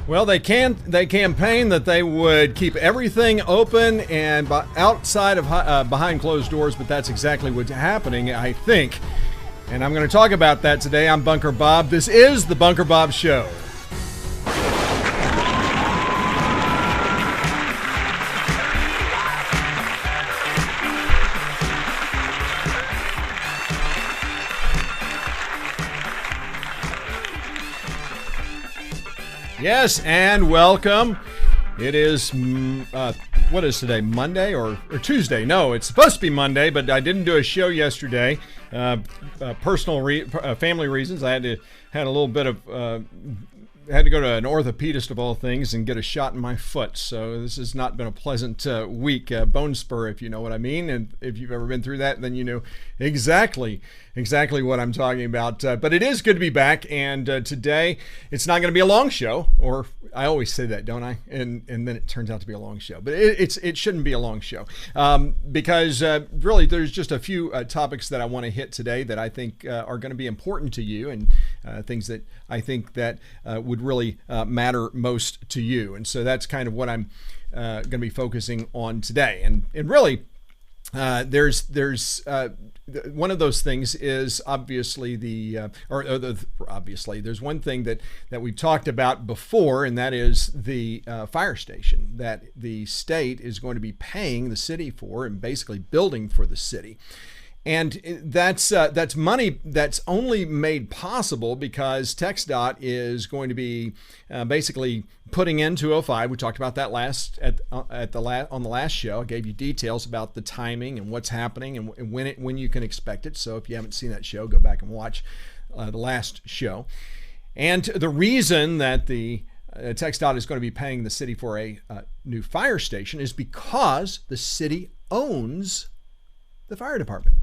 Well, they campaigned that they would keep everything open and outside of behind closed doors, but that's exactly what's happening, I think. And I'm going to talk about that today. I'm Bunker Bob. This is the Bunker Bob Show. Yes, and welcome. It is, what is today, Monday or Tuesday? No, it's supposed to be Monday, but I didn't do a show yesterday. Personal family reasons. I had a little bit of, had to go to an orthopedist of all things and get a shot in my foot. So this has not been a pleasant week. Bone spur, if you know what I mean. And if you've ever been through that, then you know exactly what I'm talking about. But it is good to be back. And today, it's not going to be a long show. Or I always say that, don't I? And then it turns out to be a long show. But it shouldn't be a long show. Because really, there's just a few topics that I want to hit today that I think are going to be important to you. And things that I think that would really matter most to you. And so that's kind of what I'm going to be focusing on today. And really, there's one of those things is obviously obviously there's one thing that we've talked about before, and that is the fire station that the state is going to be paying the city for and basically building for the city. And that's money that's only made possible because TxDOT is going to be basically putting in 205. We talked about that on the last show. I gave you details about the timing and what's happening and when you can expect it. So if you haven't seen that show, go back and watch the last show. And the reason that the TxDOT is going to be paying the city for a new fire station is because the city owns the fire department.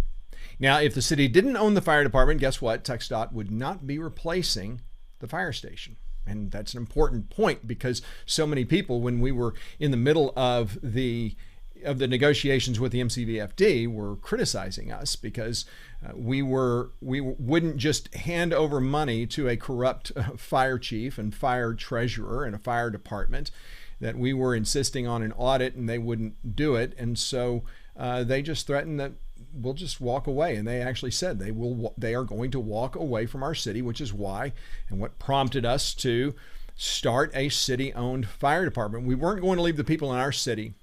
Now, if the city didn't own the fire department, guess what? TxDOT would not be replacing the fire station. And that's an important point because so many people, when we were in the middle of the negotiations with the MCVFD, were criticizing us because we wouldn't just hand over money to a corrupt fire chief and fire treasurer and a fire department, that we were insisting on an audit and they wouldn't do it. And so they just threatened that we'll just walk away. And they actually said they are going to walk away from our city, which is why and what prompted us to start a city-owned fire department. We weren't going to leave the people in our city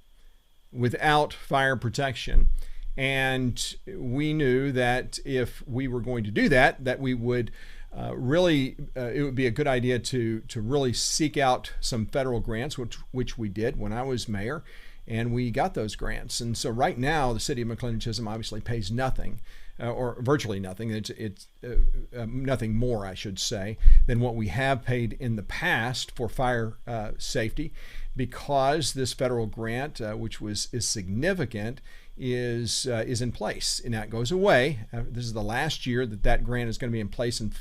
without fire protection. And we knew that if we were going to do that, that we would really, it would be a good idea to really seek out some federal grants, which we did when I was mayor. And we got those grants. And so right now, the city of McLendon-Chisholm obviously pays nothing, or virtually nothing. It's nothing more, I should say, than what we have paid in the past for fire safety, because this federal grant, which is significant, is in place. And that goes away. This is the last year that grant is going to be in place and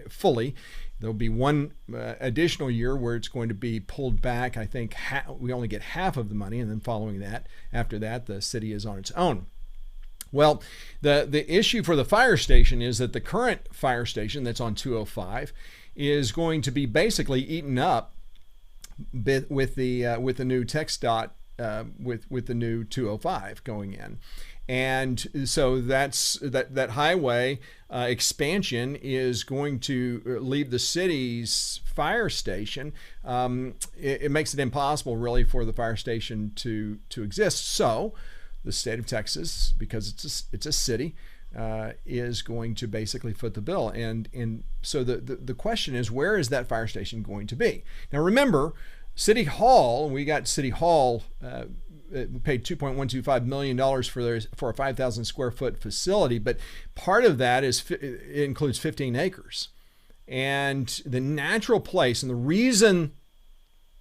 fully. There'll be one additional year where it's going to be pulled back. I think we only get half of the money, and then following that, after that, the city is on its own. Well, the issue for the fire station is that the current fire station that's on 205 is going to be basically eaten up with the new TxDOT, with the new 205 going in. And so that highway expansion is going to leave the city's fire station. It makes it impossible really for the fire station to exist. So the state of Texas, because it's a city, is going to basically foot the bill. And so the question is, where is that fire station going to be? Now remember, City Hall, we got City Hall, we paid $2.125 million for a 5,000 square foot facility, but part of that it includes 15 acres. And the natural place, and the reason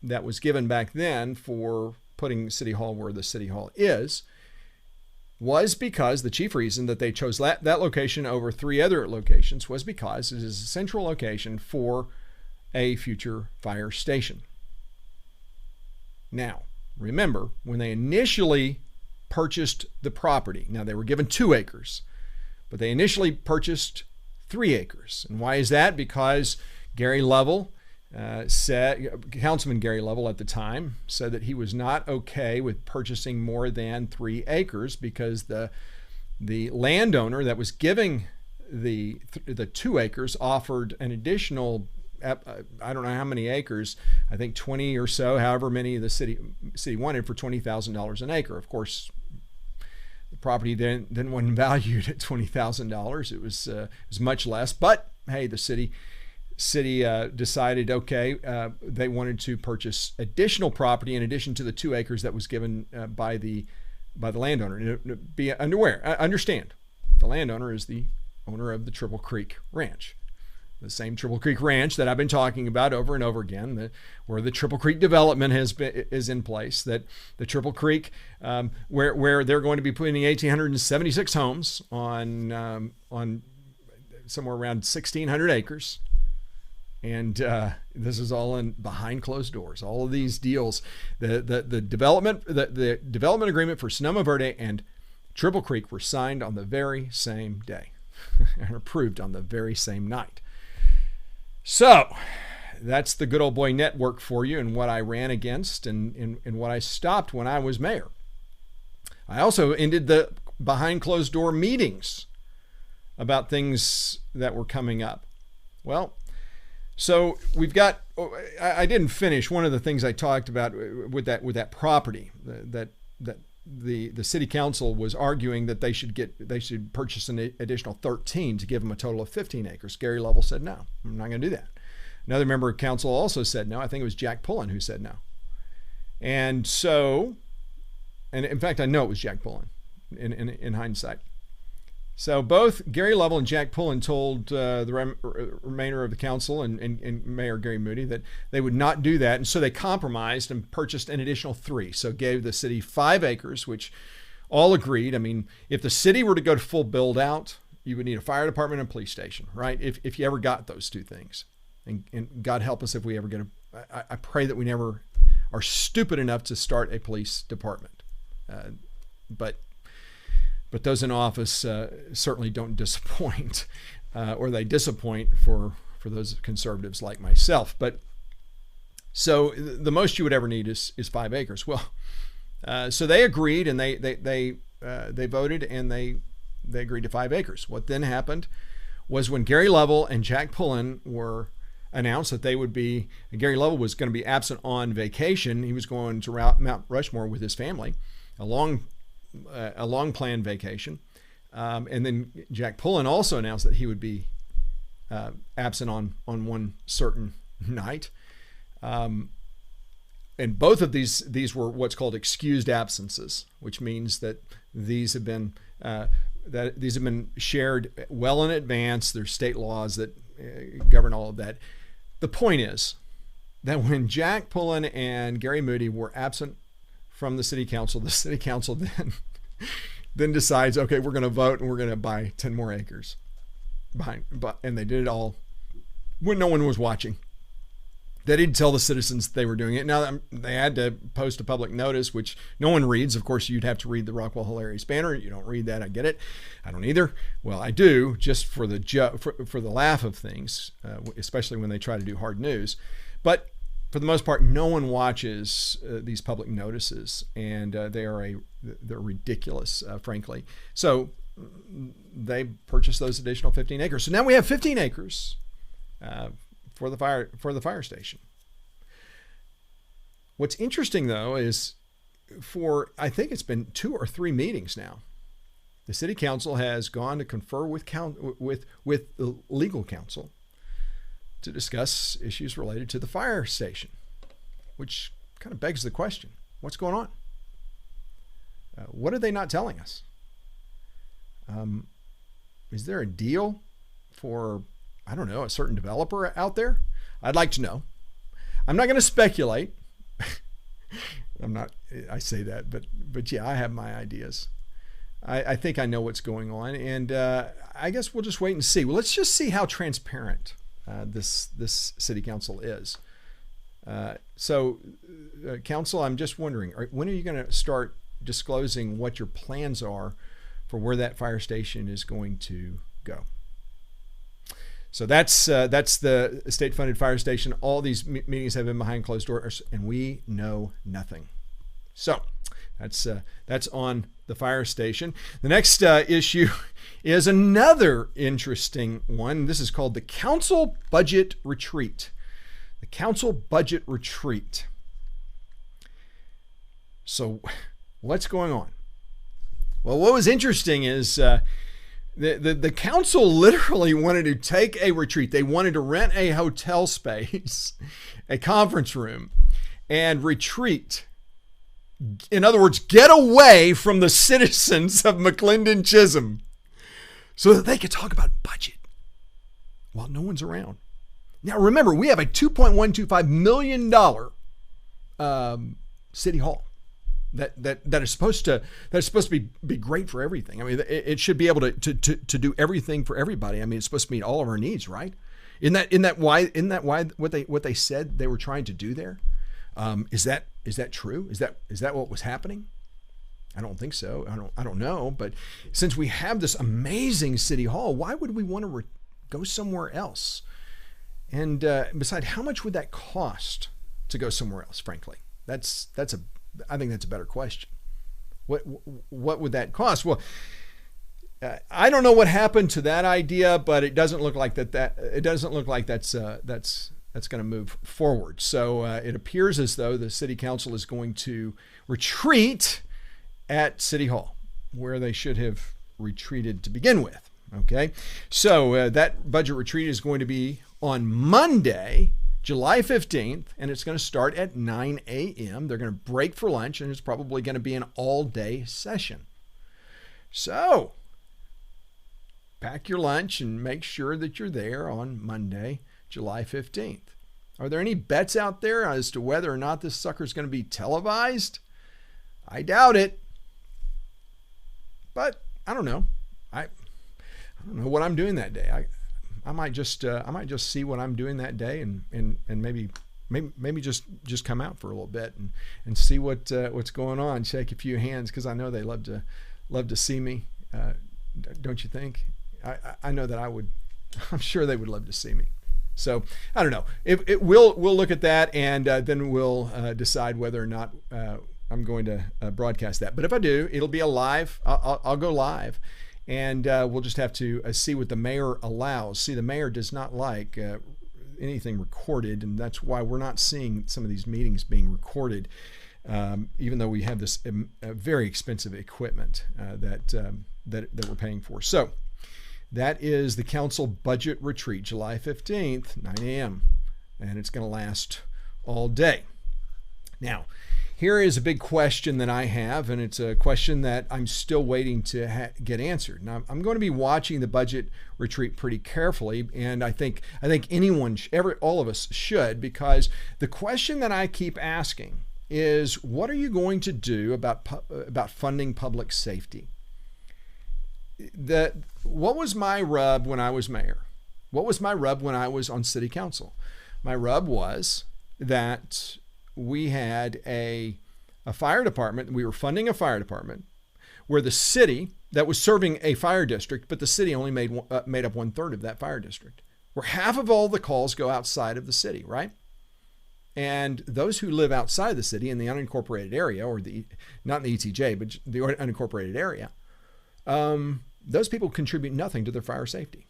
that was given back then for putting City Hall where the City Hall is, was because the chief reason that they chose that location over 3 other locations was because it is a central location for a future fire station. Now, remember, when they initially purchased the property, now they were given 2 acres, but they initially purchased 3 acres. And why is that? Because Gary Lovell Councilman Gary Lovell at the time said that he was not okay with purchasing more than 3 acres because the landowner that was giving the 2 acres offered an additional, I don't know how many acres, I think 20 or so, however many the city wanted, for $20,000 an acre. Of course, the property then wasn't valued at $20,000. It was much less, but hey, the city decided, okay, they wanted to purchase additional property in addition to the 2 acres that was given by the landowner. Understand, the landowner is the owner of the Triple Creek Ranch, the same Triple Creek Ranch that I've been talking about over and over again, where the Triple Creek development is in place. That the Triple Creek, where they're going to be putting 1,876 homes on somewhere around 1,600 acres. And this is all behind closed doors. All of these deals, the development agreement for Sonoma, Verde, and Triple Creek were signed on the very same day and approved on the very same night. So that's the good old boy network for you, and what I ran against and what I stopped when I was mayor. I also ended the behind closed door meetings about things that were coming up. Well, so we've got, I didn't finish one of the things I talked about with that property that the city council was arguing that they should purchase an additional 13 to give them a total of 15 acres. Gary Lovell said, no, I'm not going to do that. Another member of council also said no. I think it was Jack Pullen who said no. And so, and in fact, I know it was Jack Pullen in hindsight. So both Gary Lovell and Jack Pullen told the remainder of the council and Mayor Gary Moody that they would not do that. And so they compromised and purchased an additional 3. So gave the city 5 acres, which all agreed. I mean, if the city were to go to full build out, you would need a fire department and police station, right? If you ever got those 2 things. And God help us if we ever get I pray that we never are stupid enough to start a police department. But those in office certainly don't disappoint, or they disappoint for those conservatives like myself. But so the most you would ever need is 5 acres. Well, so they agreed, and they voted, and they agreed to 5 acres. What then happened was when Gary Lovell and Jack Pullen were announced that Gary Lovell was going to be absent on vacation. He was going to Mount Rushmore with his family, a long planned vacation. And then Jack Pullen also announced that he would be absent on one certain night. And both of these were what's called excused absences, which means that these have been shared well in advance. There's state laws that govern all of that. The point is that when Jack Pullen and Gary Moody were absent from the city council then decides, okay, we're going to vote and we're going to buy 10 more acres and they did it all when no one was watching. They didn't tell the citizens they were doing it. Now, they had to post a public notice, which no one reads. Of course, you'd have to read the Rockwell Hilarious Banner. You don't read that. I get it. I don't either. Well, I do, just for the laugh of things, especially when they try to do hard news. But for the most part, no one watches these public notices, and they're ridiculous, frankly. So they purchased those additional 15 acres. So now we have 15 acres for the fire station. What's interesting, though, is I think it's been 2 or 3 meetings now, the city council has gone to confer with the legal counsel to discuss issues related to the fire station, which kind of begs the question: what's going on? What are they not telling us? Is there a deal for, I don't know, a certain developer out there? I'd like to know. I'm not going to speculate. I say that, but yeah, I have my ideas. I think I know what's going on, and I guess we'll just wait and see. Well, let's just see how transparent this city council is. So, council, I'm just wondering, when are you going to start disclosing what your plans are for where that fire station is going to go? So that's the state-funded fire station. All these meetings have been behind closed doors, and we know nothing. So that's on the fire station. The next issue is another interesting one. This is called the Council Budget Retreat. The Council Budget Retreat. So what's going on? Well, what was interesting is the council literally wanted to take a retreat. They wanted to rent a hotel space, a conference room, and retreat. In other words, get away from the citizens of McLendon-Chisholm so that they could talk about budget while no one's around. Now, remember, we have a $2.125 million city hall that is supposed to be great for everything. I mean, it should be able to do everything for everybody. I mean, it's supposed to meet all of our needs, right? Isn't that why what they said they were trying to do there? Is that true? Is that what was happening? I don't think so. I don't know. But since we have this amazing city hall, why would we want to go somewhere else? And besides, how much would that cost to go somewhere else? Frankly, I think that's a better question. What would that cost? Well, I don't know what happened to that idea, but it doesn't look like that's going to move forward. So it appears as though the city council is going to retreat at City Hall, where they should have retreated to begin with. Okay, so that budget retreat is going to be on Monday, July 15th, and it's going to start at 9 a.m. They're going to break for lunch, and it's probably going to be an all-day session. So pack your lunch and make sure that you're there on Monday, July 15th. Are there any bets out there as to whether or not this sucker is going to be televised? I doubt it. But I don't know. I don't know what I'm doing that day. I might just see what I'm doing that day and maybe just come out for a little bit and see what's going on. Shake a few hands, because I know they love to see me. Don't you think? I know that I would. I'm sure they would love to see me. So I don't know. We'll look at that, and then we'll decide whether or not I'm going to broadcast that. But if I do, it'll be a live. I'll go live, and we'll just have to see what the mayor allows. See, the mayor does not like anything recorded, and that's why we're not seeing some of these meetings being recorded, even though we have this very expensive equipment that we're paying for. So that is the council budget retreat, July 15th, 9 a.m., and it's going to last all day. Now, here is a big question that I have, and it's a question that I'm still waiting to get answered. Now, I'm going to be watching the budget retreat pretty carefully, and I think anyone, all of us should, because the question that I keep asking is, what are you going to do about funding public safety? What was my rub when I was mayor? What was my rub when I was on city council? My rub was that we had a fire department. We were funding a fire department where the city, that was serving a fire district, but the city only made up 1/3 of that fire district, where half of all the calls go outside of the city, right? And those who live outside the city in the unincorporated area, or not in the ETJ, but the unincorporated area, those people contribute nothing to their fire safety.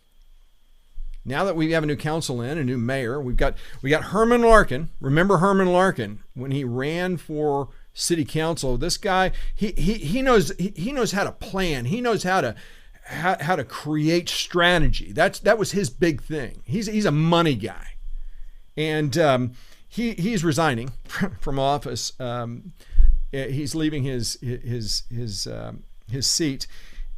Now that we have a new council a new mayor, we got Herman Larkin. Remember Herman Larkin when he ran for city council? This guy, he knows how to plan. He knows how to create strategy. That was his big thing. He's a money guy, and he's resigning from office. He's leaving his seat.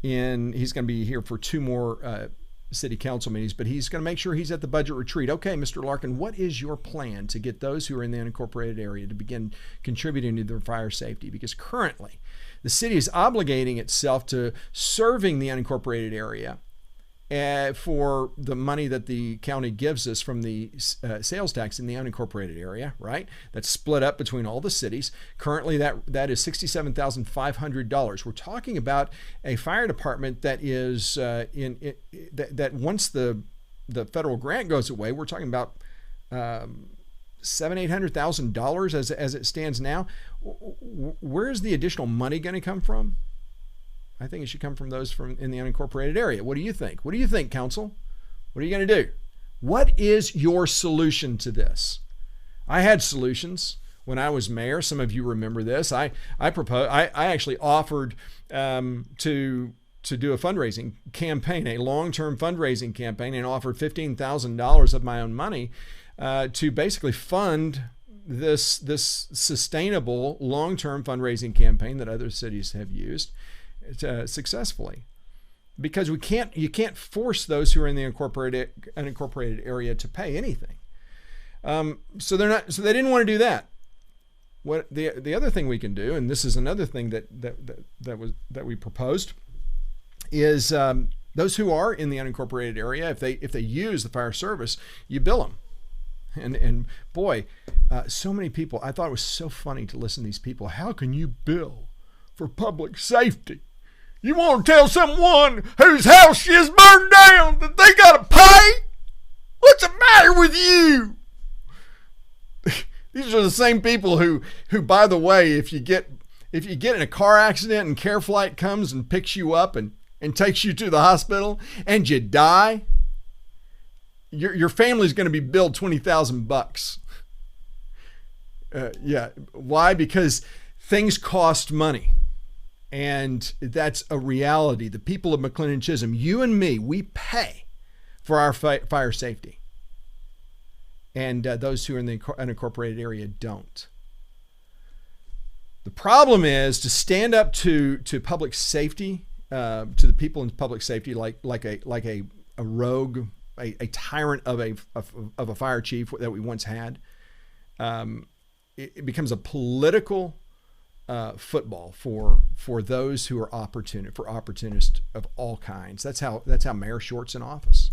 He's going to be here for 2 more city council meetings, but he's going to make sure he's at the budget retreat. Okay, Mr. Larkin, what is your plan to get those who are in the unincorporated area to begin contributing to their fire safety? Because currently, the city is obligating itself to serving the unincorporated area for the money that the county gives us from the sales tax in the unincorporated area, right? That's split up between all the cities. Currently, that is $67,500. We're talking about a fire department that is that once the the federal grant goes away, we're talking about $700,000-800,000 as it stands now. Where's the additional money going to come from? I think it should come from those from in the unincorporated area. What do you think? What do you think, council? What are you going to do? What is your solution to this? I had solutions when I was mayor. Some of you remember this. I actually offered to do a fundraising campaign, a long-term fundraising campaign, and offered $15,000 of my own money to basically fund this sustainable long-term fundraising campaign that other cities have used successfully. Because you can't force those who are in the unincorporated area to pay anything. So they didn't want to do that. What the other thing we can do, and this is another thing that we proposed, is those who are in the unincorporated area, if they use the fire service, you bill them. And boy, so many people, I thought it was so funny to listen to these people. How can you bill for public safety? You want to tell someone whose house is burned down that they got to pay? What's the matter with you? These are the same people who, by the way, if you get in a car accident and Care Flight comes and picks you up and takes you to the hospital and you die, your family's going to be billed $20,000. Yeah. Why? Because things cost money. And that's a reality. The people of McLendon-Chisholm, you and me, we pay for our fire safety. And those who are in the unincorporated area don't. The problem is to stand up to public safety, to the people in public safety, like a rogue, a tyrant of a fire chief that we once had. It becomes a political football for those who are opportunists of all kinds. That's how Mayor Short's in office.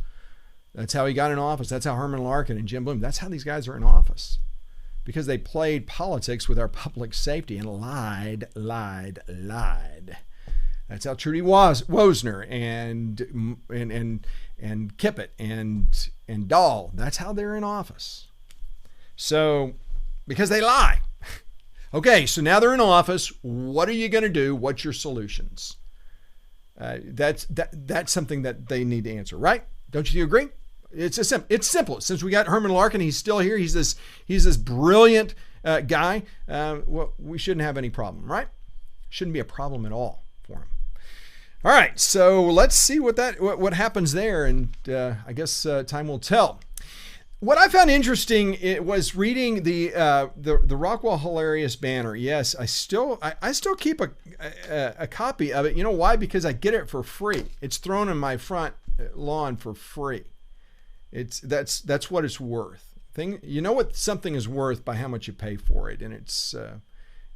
That's how he got in office. That's how Herman Larkin and Jim Bloom, that's how these guys are in office. Because they played politics with our public safety and lied. That's how Trudy Wosner and Kippett and Dahl, that's how they're in office. So, because they lie. Okay, so now they're in office. What are you going to do? What's your solutions? That's something that they need to answer, right? Don't you agree? It's simple. Since we got Herman Larkin, he's still here. He's this brilliant guy. Well, we shouldn't have any problem, right? Shouldn't be a problem at all for him. All right, so let's see what happens there, and I guess time will tell. What I found interesting was reading the Rockwall Hilarious banner. Yes, I still keep a copy of it. You know why? Because I get it for free. It's thrown in my front lawn for free. That's what it's worth. You know what something is worth by how much you pay for it, and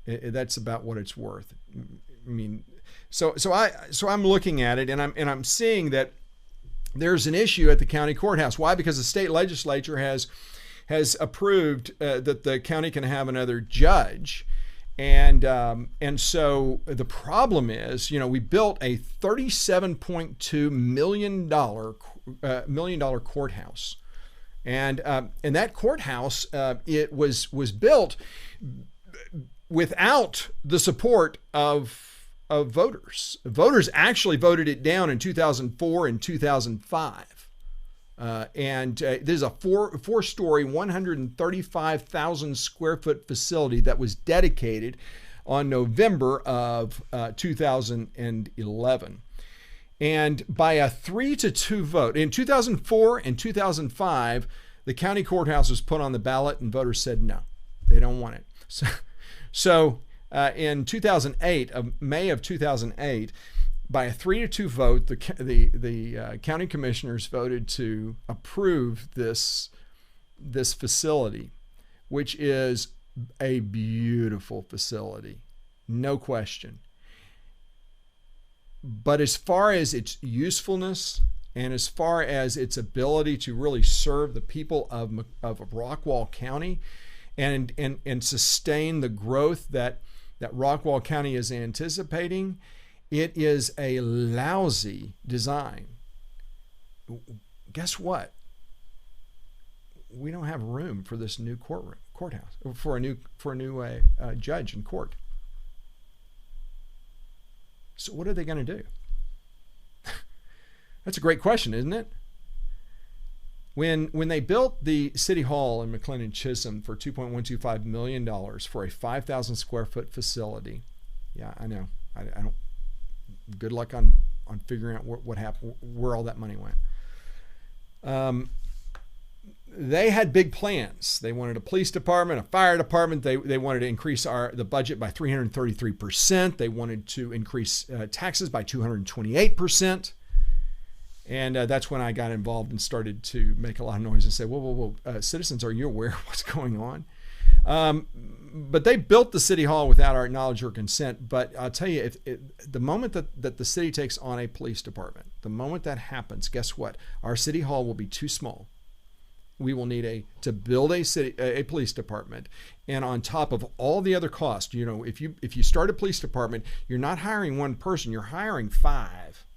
that's about what it's worth. I mean, so I'm looking at it, and I'm seeing that there's an issue at the county courthouse. Why? Because the state legislature has approved that the county can have another judge, and so the problem is, we built a $37.2 million courthouse, and that courthouse it was built without the support of voters. Voters actually voted it down in 2004 and 2005. There's a four-story, 135,000 square foot facility that was dedicated on November of 2011. And by a 3-2 vote, in 2004 and 2005, the county courthouse was put on the ballot and voters said no, they don't want it. So in 2008, May of 2008, by a 3-2 vote, the county commissioners voted to approve this facility, which is a beautiful facility, no question. But as far as its usefulness and as far as its ability to really serve the people of Rockwall County and sustain the growth that Rockwall County is anticipating, it is a lousy design. Guess what? we don't have room for this new courthouse, for a new judge in court. So what are they going to do? That's a great question, isn't it? When they built the City Hall in McLendon-Chisholm for $2.125 million for a 5,000 square foot facility, yeah, I know. I don't. Good luck on figuring out what happened, where all that money went. They had big plans. They wanted a police department, a fire department. They wanted to increase the budget by 333%. They wanted to increase taxes by 228%. And that's when I got involved and started to make a lot of noise and say, whoa, citizens, are you aware of what's going on? But they built the City Hall without our knowledge or consent. But I'll tell you, the moment that the city takes on a police department, the moment that happens, guess what? Our City Hall will be too small. We will need to build a police department, and on top of all the other costs, if you start a police department, you're not hiring one person, you're hiring 5.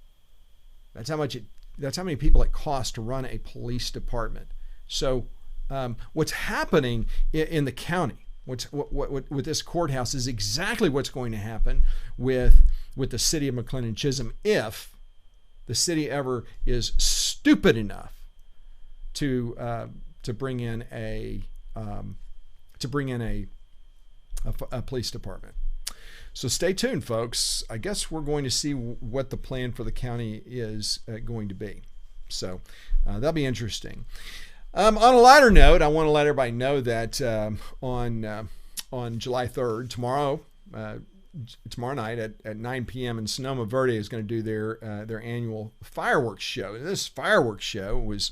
That's how many people it costs to run a police department. So what's happening in the county, what with this courthouse, is exactly what's going to happen with the city of McLendon-Chisholm if the city ever is stupid enough to bring in a police department. So stay tuned, folks. I guess we're going to see what the plan for the county is going to be. So that'll be interesting. On a lighter note, I want to let everybody know that on July 3rd, tomorrow night at 9 p.m. in Sonoma, Verde is going to do their annual fireworks show. And this fireworks show was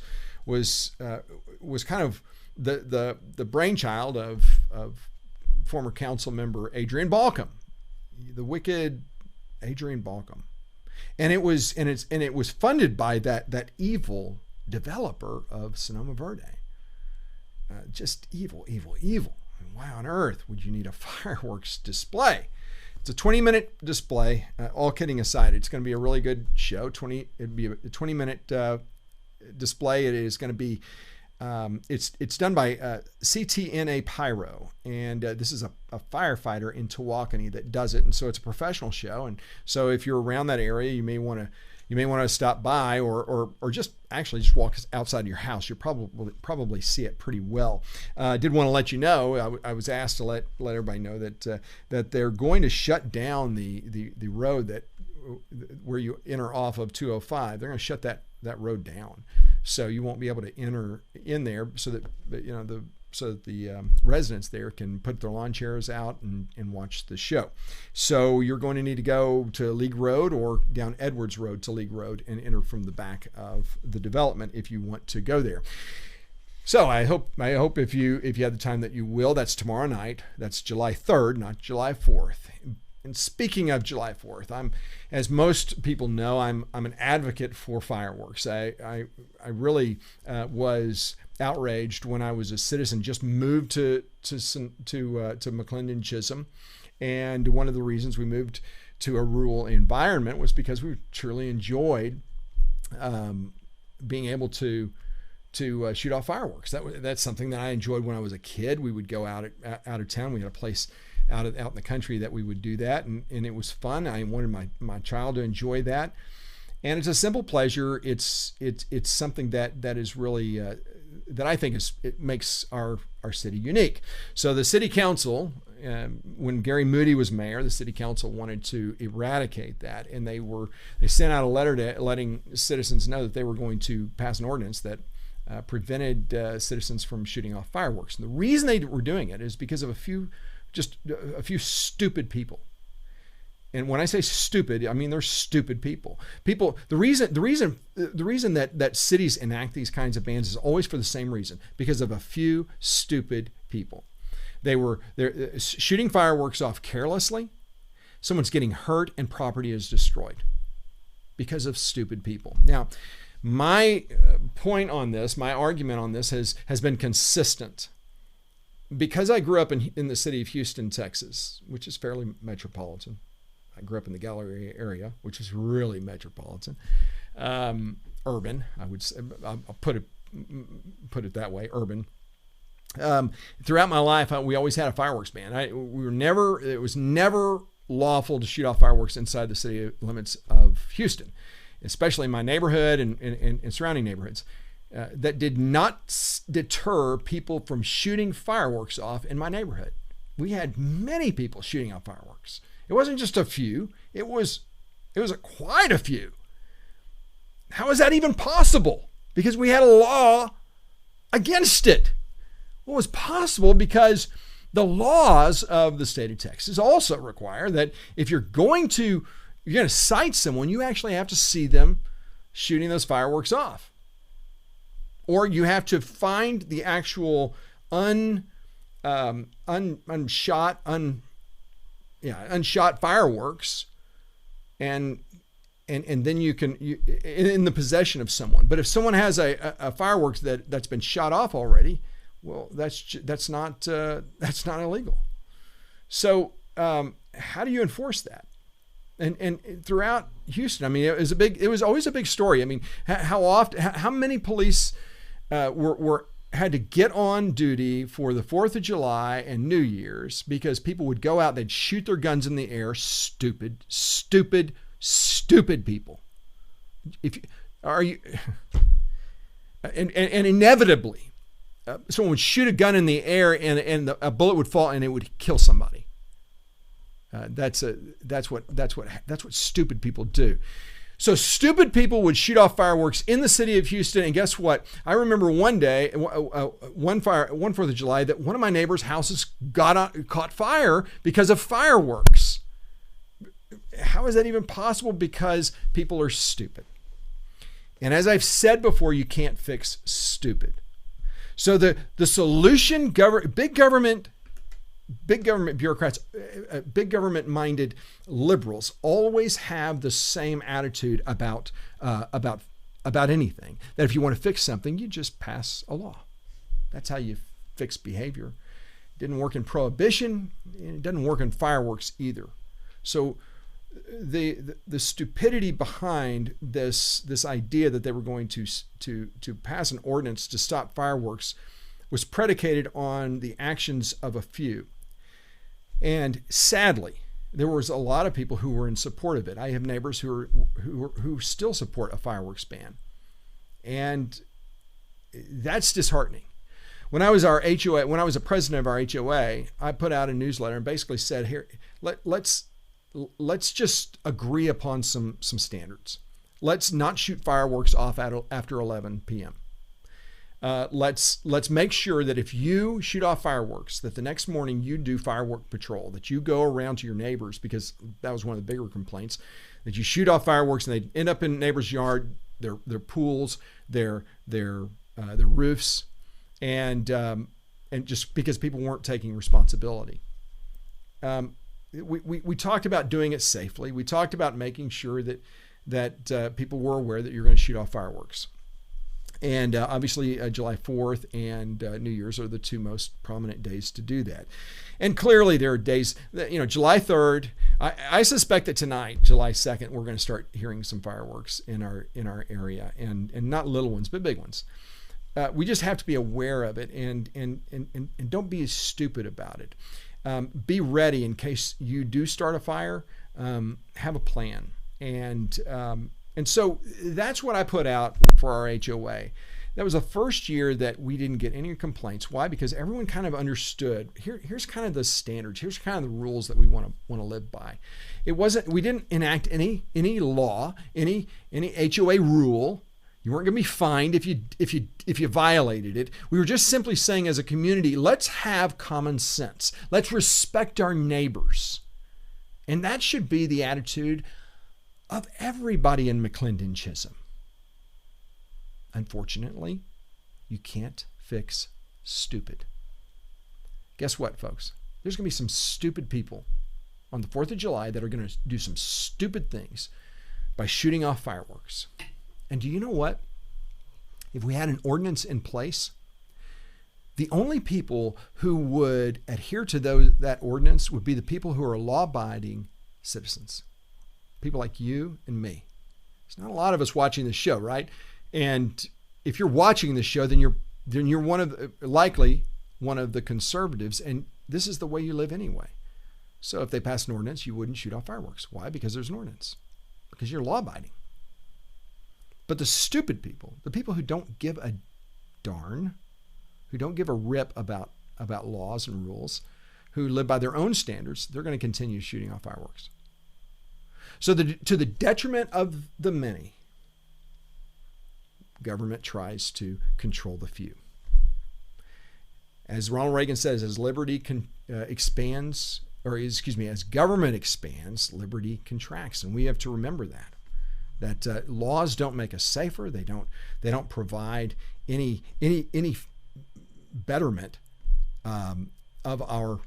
kind of the brainchild of former council member Adrian Balcom, the wicked Adrian Balcom, and it was funded by that evil developer of Sonoma Verde. Just evil. Why on earth would you need a fireworks display? It's a 20-minute display. All kidding aside, it's going to be a really good show. It'd be a 20-minute display. It is going to be. It's done by CTNA Pyro, and this is a firefighter in Tawakoni that does it, and so it's a professional show. And so if you're around that area, you may want to stop by, or just walk outside of your house. You'll probably see it pretty well. I did want to let you know, I was asked to let everybody know that they're going to shut down the road where you enter off of 205. They're going to shut that road down, so you won't be able to enter in there, so that the residents there can put their lawn chairs out and watch the show. So you're going to need to go to League Road or down Edwards Road to League Road and enter from the back of the development if you want to go there. So I hope if you have the time that you will. That's tomorrow night. That's July 3rd, not July 4th. And speaking of July 4th, as most people know, I'm an advocate for fireworks. I really was outraged when I was a citizen, just moved to McLendon-Chisholm, and one of the reasons we moved to a rural environment was because we truly enjoyed being able to shoot off fireworks. That's something that I enjoyed when I was a kid. We would go out of town. We had a place out in the country that we would do that, and it was fun. I wanted my child to enjoy that, and it's a simple pleasure. It's something that is really that I think it makes our city unique. So the city council, when Gary Moody was mayor, the city council wanted to eradicate that, and they sent out a letter letting citizens know that they were going to pass an ordinance that prevented citizens from shooting off fireworks. And the reason they were doing it is because of a few stupid people. And when I say stupid, I mean they're stupid people. The reason that cities enact these kinds of bans is always for the same reason, because of a few stupid people. They're shooting fireworks off carelessly. Someone's getting hurt and property is destroyed because of stupid people. Now, my point on this, my argument on this has been consistent. Because I grew up in the city of Houston, Texas, which is fairly metropolitan. I grew up in the Galleria area, which is really metropolitan, urban. I would say, I'll put put it that way, urban. Throughout my life, we always had a fireworks ban. It was never lawful to shoot off fireworks inside the city limits of Houston, especially in my neighborhood and surrounding neighborhoods. That did not deter people from shooting fireworks off in my neighborhood. We had many people shooting off fireworks. It wasn't just a few. It was quite a few. How is that even possible? Because we had a law against it. Well, it was possible because the laws of the state of Texas also require that if you're going to cite someone, you actually have to see them shooting those fireworks off. Or you have to find the actual unshot fireworks, and then you can in the possession of someone. But if someone has a fireworks that's been shot off already, well, that's not illegal. So how do you enforce that? And throughout Houston, I mean, it was always a big story. I mean, how many police had to get on duty for the 4th of July and New Year's because people would go out, they'd shoot their guns in the air. Stupid people. And inevitably, someone would shoot a gun in the air and a bullet would fall and it would kill somebody. That's what stupid people do. So stupid people would shoot off fireworks in the city of Houston. And guess what? I remember one day, one 4th of July, that one of my neighbor's houses caught fire because of fireworks. How is that even possible? Because people are stupid. And as I've said before, you can't fix stupid. So the solution, big government bureaucrats, big government-minded liberals always have the same attitude about anything. That if you want to fix something, you just pass a law. That's how you fix behavior. It didn't work in prohibition. It doesn't work in fireworks either. So the stupidity behind this idea that they were going to pass an ordinance to stop fireworks was predicated on the actions of a few. And sadly, there was a lot of people who were in support of it. I have neighbors who still support a fireworks ban, and that's disheartening. When I was a president of our HOA, I put out a newsletter and basically said, "Here, let's just agree upon some standards. Let's not shoot fireworks off after 11 p.m. Let's make sure that if you shoot off fireworks, that the next morning you do firework patrol, that you go around to your neighbors, because that was one of the bigger complaints, that you shoot off fireworks and they end up in neighbors' yard, their pools, their roofs, and just because people weren't taking responsibility." We talked about doing it safely. We talked about making sure that people were aware that you're going to shoot off fireworks. And obviously, July 4th and New Year's are the two most prominent days to do that. And clearly, there are days that, July 3rd. I suspect that tonight, July 2nd, we're going to start hearing some fireworks in our area, and not little ones, but big ones. We just have to be aware of it, and don't be stupid about it. Be ready in case you do start a fire. Have a plan. And so that's what I put out for our HOA. That was the first year that we didn't get any complaints. Why? Because everyone kind of understood. Here's kind of the standards. Here's kind of the rules that we want to live by. We didn't enact any law, any HOA rule. You weren't going to be fined if you violated it. We were just simply saying, as a community, let's have common sense. Let's respect our neighbors. And that should be the attitude of everybody in McLendon-Chisholm. Unfortunately, you can't fix stupid. Guess what, folks? There's going to be some stupid people on the 4th of July that are going to do some stupid things by shooting off fireworks. And do you know what? If we had an ordinance in place, the only people who would adhere to that ordinance would be the people who are law-abiding citizens. People like you and me. There's not a lot of us watching this show, right? And if you're watching this show, then you're likely one of the conservatives, and this is the way you live anyway. So if they pass an ordinance, you wouldn't shoot off fireworks. Why? Because there's an ordinance. Because you're law-abiding. But the stupid people, the people who don't give a darn, who don't give a rip about laws and rules, who live by their own standards, they're going to continue shooting off fireworks. So to the detriment of the many, government tries to control the few. As Ronald Reagan says, as liberty expands, as government expands, liberty contracts, and we have to remember that laws don't make us safer. They don't provide any betterment for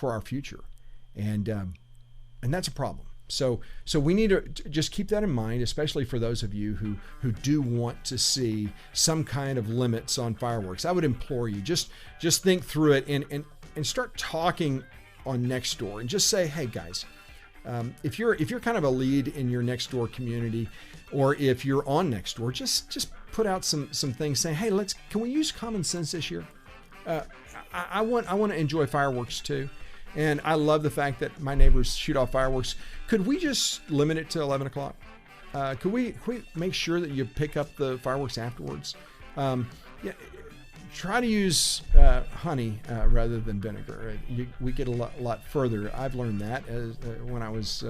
our future, and that's a problem. So we need to just keep that in mind, especially for those of you who do want to see some kind of limits on fireworks. I would implore you, just think through it and start talking on Nextdoor and just say, hey guys, if you're kind of a lead in your Nextdoor community, or if you're on Nextdoor, just put out some things saying, hey, can we use common sense this year? I want to enjoy fireworks too. And I love the fact that my neighbors shoot off fireworks. Could we just limit it to 11 o'clock? Could we make sure that you pick up the fireworks afterwards? Try to use honey rather than vinegar. We get a lot further. I've learned that when I was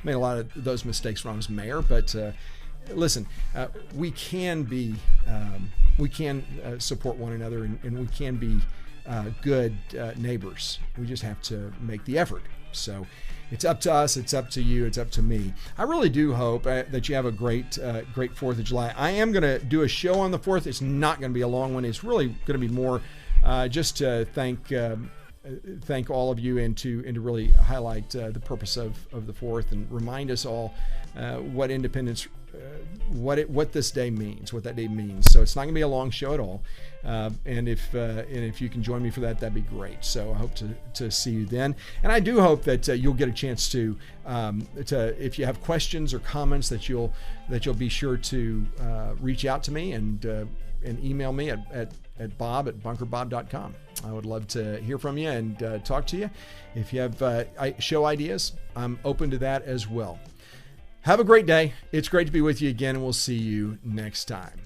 made a lot of those mistakes when I was mayor. But listen, we can support one another, and we can be good neighbors. We just have to make the effort. So it's up to us, it's up to you, it's up to me. I really do hope that you have a great 4th of July. I am going to do a show on the 4th. It's not going to be a long one. It's really going to be more just to thank all of you and to really highlight the purpose of the 4th and remind us all what independence, what this day means, what that day means. So it's not going to be a long show at all. And if you can join me for that, that'd be great. So I hope to see you then. And I do hope that you'll get a chance to if you have questions or comments, that you'll be sure to reach out to me and email me at bob@bunkerbob.com. I would love to hear from you and talk to you. If you have show ideas, I'm open to that as well. Have a great day. It's great to be with you again, and we'll see you next time.